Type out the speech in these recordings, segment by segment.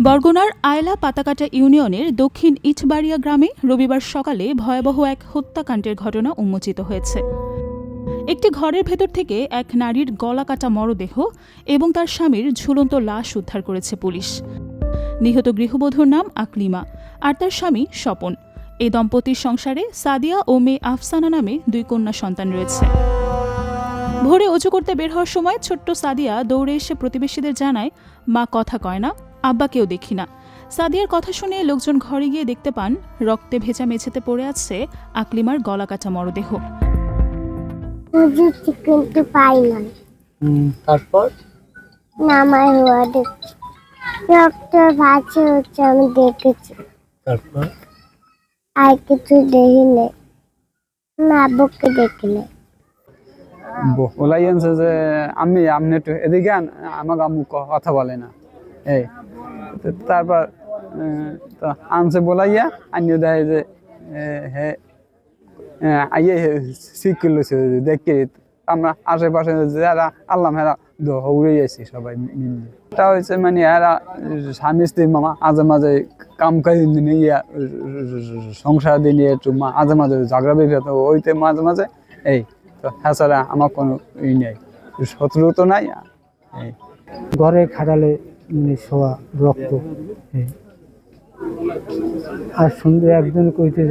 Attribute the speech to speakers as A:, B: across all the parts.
A: বরগুনার আয়লা পাতাকাটা ইউনিয়নের দক্ষিণ ইটবাড়িয়া গ্রামে রবিবার সকালে ভয়াবহ এক হত্যাকাণ্ডের ঘটনা উন্মোচিত হয়েছে। একটি ঘরের ভেতর থেকে এক নারীর গলা কাটা মরদেহ এবং তার স্বামীর ঝুলন্ত লাশ উদ্ধার করেছে পুলিশ। নিহত গৃহবধূর নাম আকলিমা আর তার স্বামী স্বপন। এই দম্পতির সংসারে সাদিয়া ও মেয়ে আফসানা নামে 2 কন্যা সন্তান রয়েছে। ভোরে অজু করতে বের হওয়ার সময় ছোট্ট সাদিয়া দৌড়ে এসে প্রতিবেশীদের জানায়, মা কথা কয় না, আব্বাকেও দেখি না। সাদিয়ার কথা শুনে লোকজন ঘরে গিয়ে দেখতে পান রক্তে ভেজা মেঝেতে পড়ে আছে আকলিমার গলা কাটা মরদেহ।
B: কিন্তু পাই না।
C: তারপর
B: নামাই হওয়া দেখছি, রক্ত ভাসে হচ্ছে, আমি দেখেছি।
C: তারপর
B: আর কিছু দেখি নাই, মা আব্বুকে দেখি নাই।
D: বলাই আনছে যে আমি আপনি একটু এদিকে আমাকে আম্মু কথা বলে না। এই তারপর তো আনছে বলাইয়া আনিও দেয় যে হে আইয়ে শিখ করলেছে দেখে আমরা আশেপাশে যারা আল্লাহ হেরা দৌড়ে আছি সবাই মিলে। এটা হয়েছে মানে এরা স্বামী স্ত্রী মামা মাঝে মাঝে কাম কাজ নিয়ে সংসার দিয়ে নিয়ে একটু মাঝে মাঝে ঝগড়া বিঘ্রত ওইতে মাঝে মাঝে এই তো হ্যাঁ ছাড়া আমার কোনো ই নেই, শত্রু তো নাই। এই
C: ঘরে খাটালে শোয়া রক্ত, আর সুন্দর একজন কইতে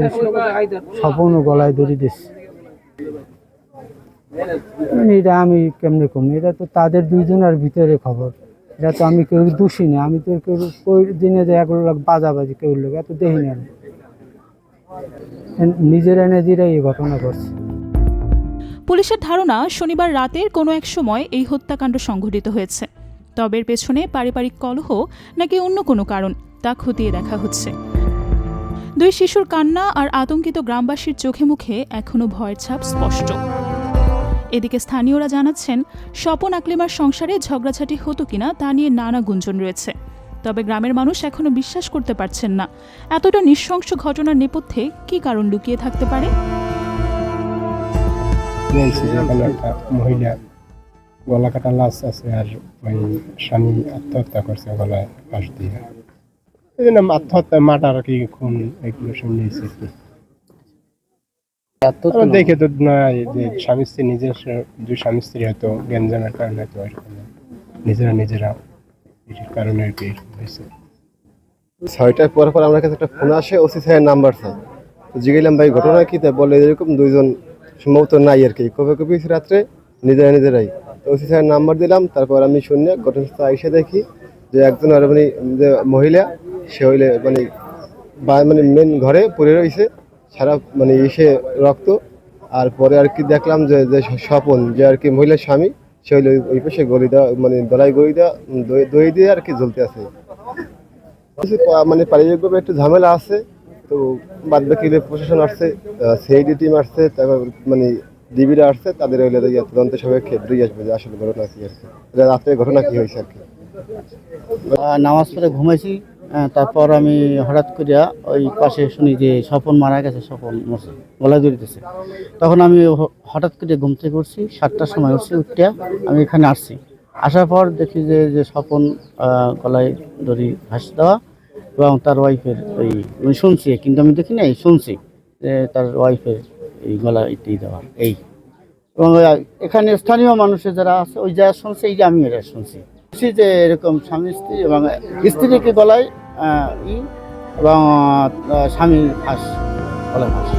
C: স্বপনও গলায় দড়ি দিচ্ছে। এটা আমি কেমনে কম, এটা তো তাদের দুইজনের ভিতরে খবর, এটা তো আমি কেউ দোষী না। আমি তো কেউ ওই দিনে যে এক লোক বাজাবাজি কেউ লোক এত দেখি না, নিজেরা নিজেরাই এই ঘটনা ঘটছে।
A: পুলিশের ধারণা শনিবার রাতের কোনো এক সময় এই হত্যাকাণ্ড সংঘটিত হয়েছে। তবে এর পেছনে পারিবারিক কলহ নাকি অন্য কোনো কারণ তা খতিয়ে দেখা হচ্ছে। 2 শিশুর কান্না আর আতঙ্কিত গ্রামবাসীর চোখে মুখে এখনও ভয়ের ছাপ স্পষ্ট। এদিকে স্থানীয়রা জানাচ্ছেন স্বপন আকলিমার সংসারে ঝগড়াঝাটি হতো কিনা তা নিয়ে নানা গুঞ্জন রয়েছে। তবে গ্রামের মানুষ এখনও বিশ্বাস করতে পারছেন না এতটা নৃশংস ঘটনার নেপথ্যে কী কারণ লুকিয়ে থাকতে পারে।
E: একটা মহিলা গলা কাটা লাশ আছে, আর ওই স্বামী আত্মহত্যা করছে গলায় ফাঁস দিয়ে। এই জন্য আত্মহত্যা মাটার কি খুন এগুলো শুনেছি। দেখে তো নয় যে স্বামী স্ত্রী নিজের দুই স্বামী স্ত্রী হয়তো গ্যাঞ্জামের কারণে হয়তো নিজেরা এর কারণে আর কি হয়েছে।
F: 6টার পর আমার কাছে একটা ফোন আসে, ওসি সাহেবের নাম্বার স্যার। তো জিজ্ঞাসলাম ভাই ঘটনা কি, তাই বলে এরকম 2 জন সম্ভবত নাই আর কি, কবে রাত্রে নিজেরাই। তো ওসি সাহেবের নাম্বার দিলাম। তারপর আমি শুনে ঘটনাস্থলে এসে দেখি যে একজন আর মানে যে মহিলা সে হইলে মানে মেন ঘরে পড়ে রয়েছে, সারা মানে এসে রক্ত। আর পরে আর কি দেখলাম যে স্বপন যে আর কি মহিলার স্বামী, সে হইলে ওই পাশে গলি দেওয়া মানে দড়াই গড়ি দেওয়া দই দিয়ে আর কি জ্বলতে আছে। মানে পারিবারিকভাবে একটু ঝামেলা আছে। তো বাদ বাকি প্রশাসন আসছে, সিআইডি টিম আসছে, তারপর মানে ডিবিরা আসছে, তাদের হইলে তদন্ত সবাই ক্ষেত্রেই আসবে যে আসলে ঘটনা কি আর কি, রাত্রে ঘটনা কি হয়েছে আর কি।
G: নামাজ পড়ে ঘুমাইছি, তারপর আমি হঠাৎ করিয়া ওই পাশে শুনি যে স্বপন মারা গেছে, স্বপন গলায় দড়িতেছে। তখন আমি হঠাৎ করে ঘুম থেকে উঠছি, 7টার সময় উঠছি, উঠিয়া আমি এখানে আসছি। আসার পর দেখি যে স্বপন গলায় দড়ি ভাস দেওয়া এবং তার ওয়াইফের ওই আমি শুনছি, কিন্তু আমি দেখি নাই, শুনছি যে তার ওয়াইফের এই গলায় ইটি দেওয়া এই। এবং এখানে স্থানীয় মানুষের যারা আছে ওই যা শুনছে, এই যে আমি এটা শুনছি যে এরকম স্বামী স্ত্রী এবং স্ত্রীকে গলায় এবং স্বামী ফাঁস, গলায় ফাঁস।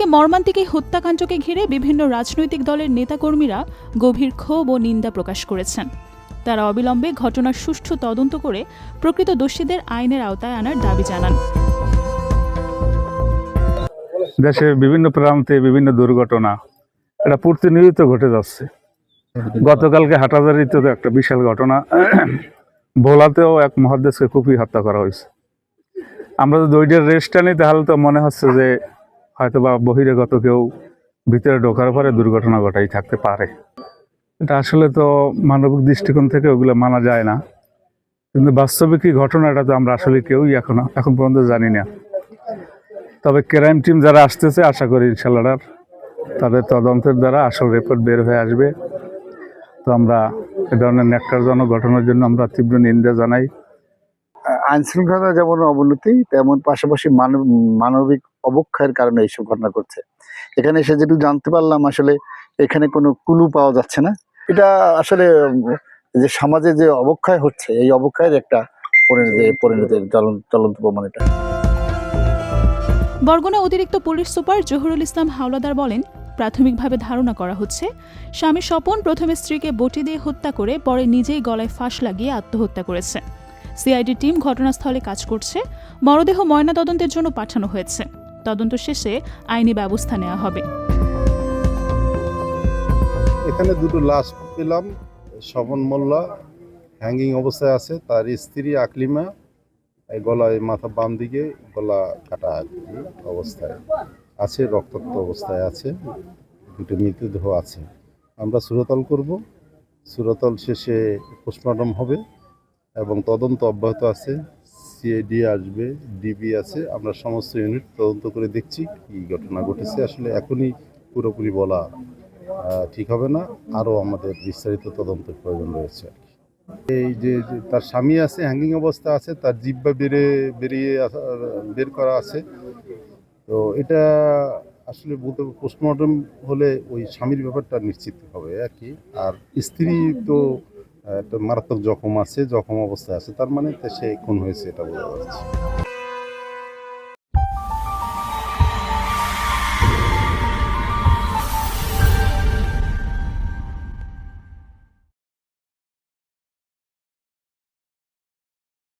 G: এই
A: মর্মান্তিক এই হত্যাকাণ্ডকে ঘিরে বিভিন্ন রাজনৈতিক দলের নেতাকর্মীরা গভীর ক্ষোভ ও নিন্দা প্রকাশ করেছেন। তারা অবিলম্বে ঘটনার সুষ্ঠু তদন্ত করে প্রকৃত দোষীদের আইনের আওতায় আনার দাবি জানান।
H: দেশের বিভিন্ন প্রান্তে বিভিন্ন দুর্ঘটনা এটা প্রতিনিয়ত ঘটে যাচ্ছে। গতকালকে হাটহাজারীতে একটা বিশাল ঘটনা, ভোলাতেও এক মহাদেশকে কুপিয়ে হত্যা করা হয়েছে। আমরা যদি ওইটার রেস্টটা নিই তাহলে তো মনে হচ্ছে যে হয়তো বা বহিরাগত কেউ ভিতরে ঢোকার পরে দুর্ঘটনা ঘটাই থাকতে পারে। এটা আসলে তো মানবিক দৃষ্টিকোণ থেকে ওগুলো মানা যায় না, কিন্তু বাস্তবিক কি ঘটনাটা তো আমরা আসলে কেউই এখন পর্যন্ত জানি না। তবে ক্রাইম টিম যারা আসতেছে, আশা করি ইনশাল্লাহ তাদের তদন্তের দ্বারা আসল রিপোর্ট বের হয়ে আসবে। তো আমরা এ ধরনের ন্যাক্কারজনক ঘটনার জন্য আমরা তীব্র নিন্দা জানাই
I: আইন শৃঙ্খলা যেমন অবনতি, তেমন পাশাপাশি মানবিক অবক্ষয়ের কারণে এইসব ঘটনা ঘটছে। এখানে এসে যেটুকু জানতে পারলাম, আসলে এখানে কোনো ক্লু পাওয়া যাচ্ছে না। এটা আসলে যে সমাজে যে অবক্ষয় হচ্ছে, এই অবক্ষয়ের একটা পরিণতির জ্বলন্ত প্রমাণ এটা।
A: বরগুনা অতিরিক্ত পুলিশ সুপার জহুরুল ইসলাম হাওলাদার বলেন, প্রাথমিকভাবে ধারণা করা হচ্ছে স্বামী স্বপন প্রথমে স্ত্রীকে বটি দিয়ে হত্যা করে পরে নিজেই গলায় ফাঁস লাগিয়ে আত্মহত্যা করেছে। সিআইডি টিম ঘটনাস্থলে কাজ করছে। মরদেহ ময়নাতদন্তের জন্য পাঠানো হয়েছে। তদন্ত শেষে আইনি ব্যবস্থা নেওয়া হবে।
J: এখানে দুটো লাশ পেলাম। স্বপন মোল্লা হ্যাঙ্গিং অবস্থায় আছে, তার স্ত্রী আকলিমা এই গলায় মাথা বাম দিকে গলা কাটা অবস্থায় আছে, রক্তাক্ত অবস্থায় আছে। দুটো মৃতদেহ আছে। আমরা সুরতল করব, সুরতল শেষে পোস্টমর্টম হবে এবং তদন্ত অব্যাহত আছে। সিআইডি আসবে, ডিবি আছে, আমরা সমস্ত ইউনিট তদন্ত করে দেখছি কি ঘটনা ঘটেছে। আসলে এখনই পুরোপুরি বলা ঠিক হবে না, আরও আমাদের বিস্তারিত তদন্তের প্রয়োজন রয়েছে। এই যে তার স্বামী আছে, হ্যাঙ্গিং অবস্থা আছে, তার জিহ্বা বের করা আছে। তো এটা আসলে বলতে পোস্টমর্টম হলে ওই স্বামীর ব্যাপারটা নিশ্চিত হবে আর কি। আর স্ত্রী তো একটা মারাত্মক জখম অবস্থায় আছে, তার মানে সে খুন হয়েছে এটা বোঝা যাচ্ছে।